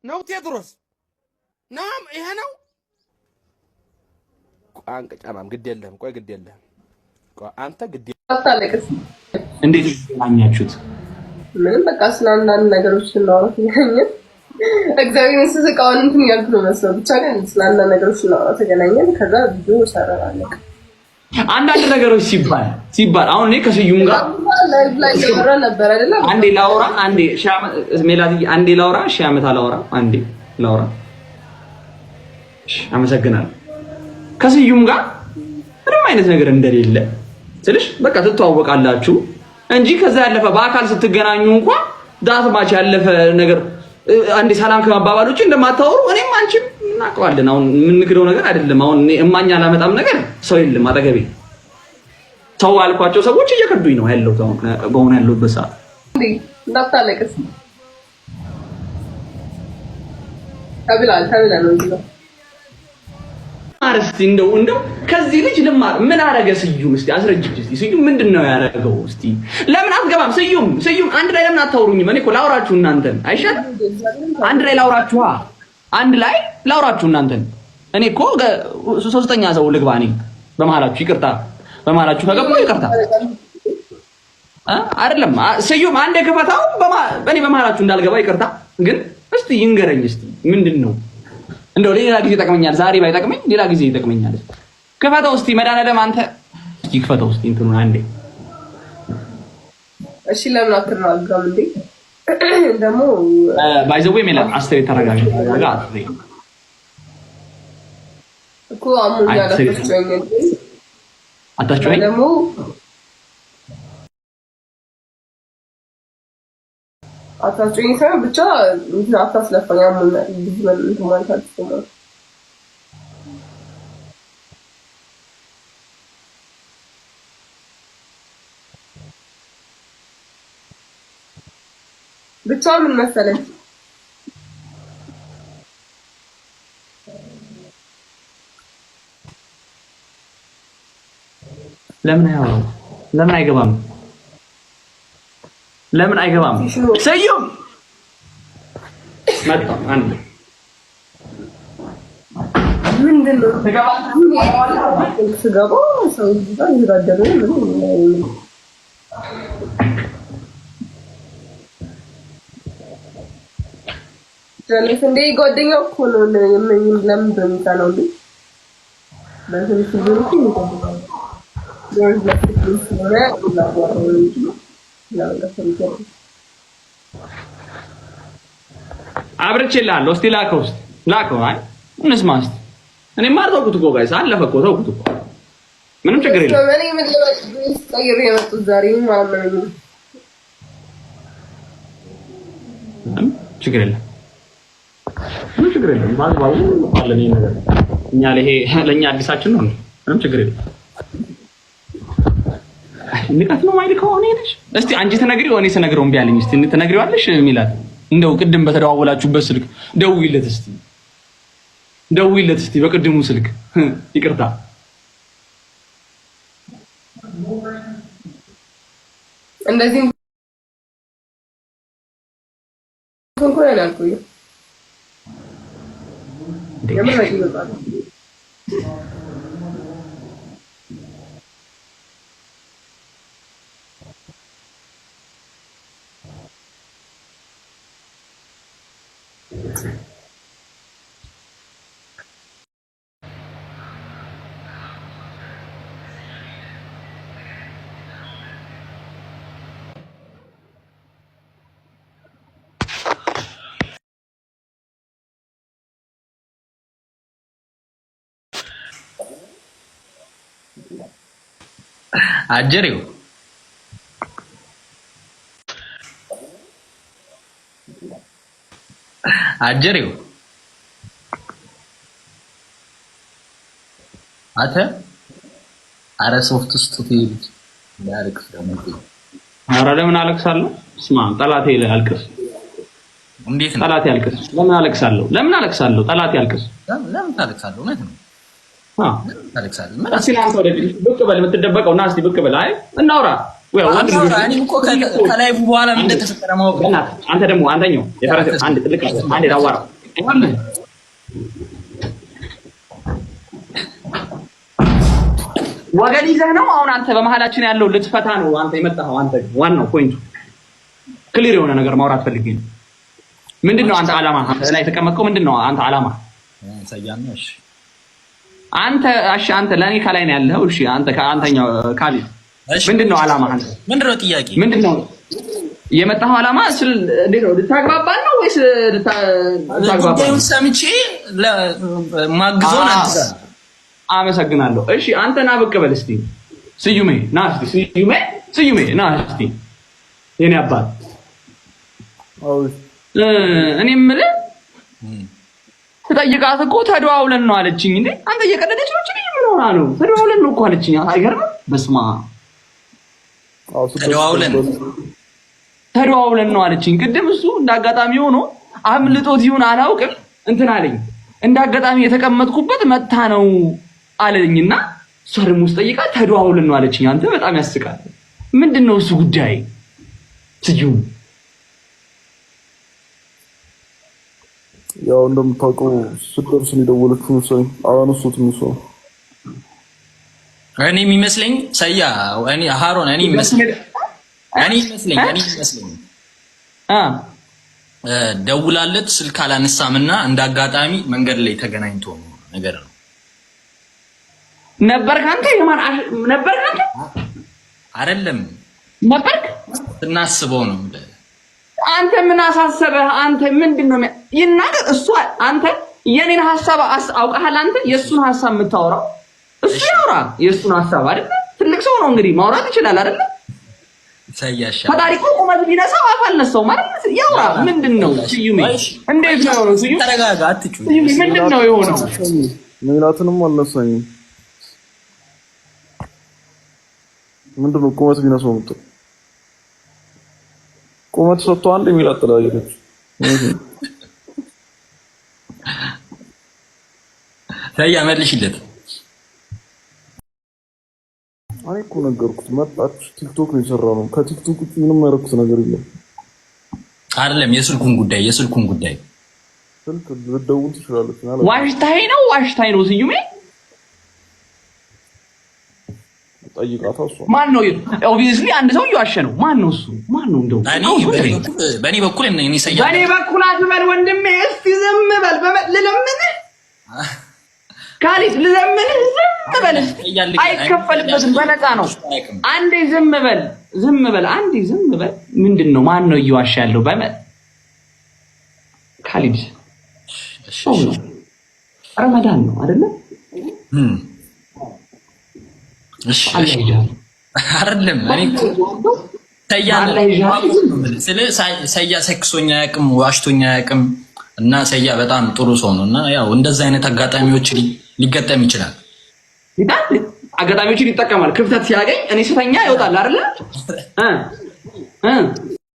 ነው ቴድሮስ ናም ይሄ ነው ቋንቅ ጫማም ግድ የለህም ቆይ ግድ የለህም አንተ ግድ አታለቅስ እንዴት ተገናኛችሁት ምንም በቃ ስላንዳንድ ነገሮች ነው ያገኘን እግዚአብሔርን ስስቃውን እንትን ያልኩ ነው መስለው ብቻ ግን ስላንዳንድ ነገሮች ነው ተገናኘን ከዛ ቪዲዮ ሰራራለ አንዳንድ ነገሮች ሲባል አሁን እኔ ከስዩም ጋር ላይ ያወራ ነበር አይደል አንዴ ላውራ አንዴ ሜላቲ አንዴ ላውራ ሻመታ ላውራ አንዴ ላውራ አመሰግናለሁ ከስዩም ጋር ምንም አይነት ነገር እንደሌለ ስለሽ በቃ ተተዋወቃላችሁ እንጂ ከዛ ያለፈ በአካል ስትገናኙ እንኳን ዳት ማች ያለፈ ነገር አንዴ ሰላም ከመባባል ውጪ እንደማታወሩ እኔም አንቺም እናቀዋለን አሁን የምንክደው ነገር አይደለም አሁን እማኛ ላመጣም ነገር ሰው የለም አጠገቤ ሰው አልኳቸው ሰዎች እየከዱኝ ነው ያለው አሁን በሆነ ያለው በሰዓት እንዴ እንዳታለቅስ ታብላ ነው እንዴ አርስቲ እንደው ከዚህ ልጅ ልማር ምን አረገ ስዩም እስቲ አስረጅኝ እስቲ ስዩም ምንድነው ያረገው እስቲ ለምን አትገባም ስዩም አንድ ላይ ለምን አታወሩኝም እኔ እኮ ላውራችሁ እናንተን አይሻልም አንድ ላይ ላውራችሁ እናንተን እኔ እኮ ሶስተኛ ሰው ልግባ እኔ በመሃላችሁ ይቅርታ በመሃላችሁ ከገባሁ ይቅርታ አይደለም ስዩም አንድ ከፈታው እኔ በመሃላችሁ እንዳልገባ ይቅርታ ግን እስቲ ይንገረኝ እስቲ ምንድነው እንደው ሌላ ጊዜ ይጠቅመኛል ዛሬ ባይጠቅመኝ ሌላ ጊዜ ይጠቅመኛል ከፈታው እስቲ መድኃኒዓለም አንተ ይክፈታው እስቲ እንትኑን አንዴ እሺ ለምን አትናገርም እንዴ ደሞ ባይዘው ሜላ አስተሪ ተረጋጋ እኮ አሙኛ ለፍጭኝ እንዴ አታችሁኝ ደሞ አታችሁኝ ሰው ብቻ እንትን አታስለፈኝ አሙኛ ልጅ እንትን ማለት አትችልም ብቻ ምን መሰለኝ ለምን አይገባም ስዩም መጣ አንድ ምንድነው ተገባ ሰው ይራደሩ ምን ጀነስ እንደ ጓደኛው እኮ ነው ለምን በሚታለው እንዴ በዚህ ሲሉት ይቆጣል አብርቼልሃለሁ እስቲ ላከው አይ እንስማ እስቲ እኔ ማርተውኩት እኮ ጋይስ አለፈ እኮ ተውኩት እኮ ምንም ችግር የለም እኔ ምን ለማስቀየር የመጡት ዛሬ ማለት ነው ችግር የለም ባልባው አለኝ ነገር እኛ ለኛ አዲሳችን ነው ምንም ችግር የለም ንቀት ነው ማይል ከሆነ ሄደሽ እስቲ አንቺ ተነግሪው እኔ ስነግረው እምቢ አለኝ እስቲ ተነግሪዋለሽ ሚላት እንደው ቅድም በተደዋወላችሁበት ስልክ ደውይለት እስቲ በቅድሙ ስልክ ይቅርታ እንደዚህ እንኳን ያላልኩኝ ለምን አይገባም አጀሬው አተ አረ ሶፍት ስቱት ይልት ያልቅስ ደግሞ አረ ለምን አለቅሳለሁ ስማ ጠላቴ አልቅስ እንዴት ነው ጠላቴ አልቅስ ለምን አለቅሳለሁ ጠላቴ አልቅስ ለምን ታለቅሳለህ እውነት ነው ለምን ታለቅሳለህ ምን አሲላንተ ወደ ብቅ በል የምትደበቀው ና እስቲ ብቅ በል አይ እናውራ ከላይ በኋላ ምን እንደተፈጠረ ማወቅ አንተ ደግሞ አንደኛው የፈረሰ አንድ ትልቅ አንድ ዳዋራ ወገን ይዘህ ነው አሁን አንተ በመሃላችን ያለው ልትፈታ ነው አንተ የመጣኸው አንተ ዋናው ፖይንቱ ክሊር የሆነ ነገር ማውራት ፈልጌ ነው ምንድነው አንተ ዓላማ አንተ ላይ ተቀመጥከው ምንድነው አንተ ዓላማ ሰያነሽ አንተ ለኔ ከላይ ነው ያለው እሺ አንተ ከአንተኛው ካሊ ምንድነው ዓላማ አንተ ምንድነው ጥያቄ ምንድነው የመጣኸው ዓላማ እንዴት ነው ልታግባባን ነው ወይስ ልታግባባን ሰምቼ ማግዞን አንተ አመሰግናለሁ እሺ አንተ ና ብቅ በል እስቲ ስዩሜ ና እስቲ ስዩሜ ና እስቲ የኔ አባት እኔ የምልህ ተጠይቃት እኮ ተደዋውለን ነው አለችኝ እንዴ አንተ እየቀደደች ነው እንጂ ምን ሆና ነው ተደዋውለን ነው እኮ አለችኝ አይገርም በስማ ተደዋውለን ነው አለችኝ ቅድም እሱ እንዳጋጣሚ ሆኖ አምልጦት ይሁን አላውቅም እንትን አለኝ እንዳጋጣሚ የተቀመጥኩበት መታ ነው አለኝና ሰርም ውስጥ ጠይቃ ተደዋውለን ነው አለችኝ አንተ በጣም ያስቃል ምንድነው እሱ ጉዳይ ስዩም ያው እንደምታውቀው ስደርስ ሊደወለችው ሰው አላነሱትም ሰው እኔ የሚመስለኝ ሰያ እኔ ሃሮን እኔ የሚመስለኝ ደውላለት ስልክ አላነሳምና እንዳጋጣሚ መንገድ ላይ ተገናኝቶ ነው ነገር ነው ነበርክ አንተ የማን ነበርክ አንተ አይደለም ነበርክ እናስበው ነው አንተ ምን አሳሰበህ አንተ ምንድነው ይናገር እሱ አንተ የኔን ሐሳብ አውቀሃል አንተ የሱን ሐሳብ የምታወራው እሱ ያወራ የሱን ሐሳብ አይደል ትልቅ ሰው ነው እንግዲህ ማውራት ይችላል አይደል ሰያሻ ታሪኩ ቁመት ቢነሳው አፋልነሳው ማለት ያወራ ምንድነው ስዩሜ እንዴት ነው ስዩሜ ተረጋጋ አትጩ ምንድነው የሆነው ሜላትንም አልነሳኝም ምንድነው ቁመት ቢነሳው ምጥ ቁመት ሰጥቶ አንድ ሜላት ተላየች ታያ መልሽለት አይ እኮ ነገርኩት መጣች ቲክቶክ ነው የሰራው ነው ከቲክቶክ ውጪ ምንም ያረኩት ነገር የለም አይደለም የስልኩን ጉዳይ ስልክ ልደውል ትችላለች ማለት ዋሽታይ ነው ስዩሜ ጠይቃታ እሱ ማን ነው ኦብቪየስሊ አንድ ሰው እየዋሸ ነው ማን ነው እሱ ማን ነው እንደው በኔ በኩል እኔ ሰያ በኔ በኩል አትበል ወንድሜ እስቲ ዝም በል በመልለምን ካሊስ ልዘምንህ ዝም በል አይከፈልበትም በነፃ ነው አንዴ ዝም በል አንዴ ዝም በል ምንድነው ማን ነው እየዋሸ ያለው በመል ካሊስ ረመዳን ነው አይደለ እሺ አይደለም እኔ ሰያ ሰክሶኛ ያቅም ዋሽቶኛ ያቅም እና ሰያ በጣም ጥሩ ሰው ነውና ያው እንደዛ አይነት አጋጣሚዎች ሊገጠም ይችላል አጋጣሚዎችን ይጠቀማል ክፍተት ሲያገኝ እኔ ስተኛ ይወጣል አይደለ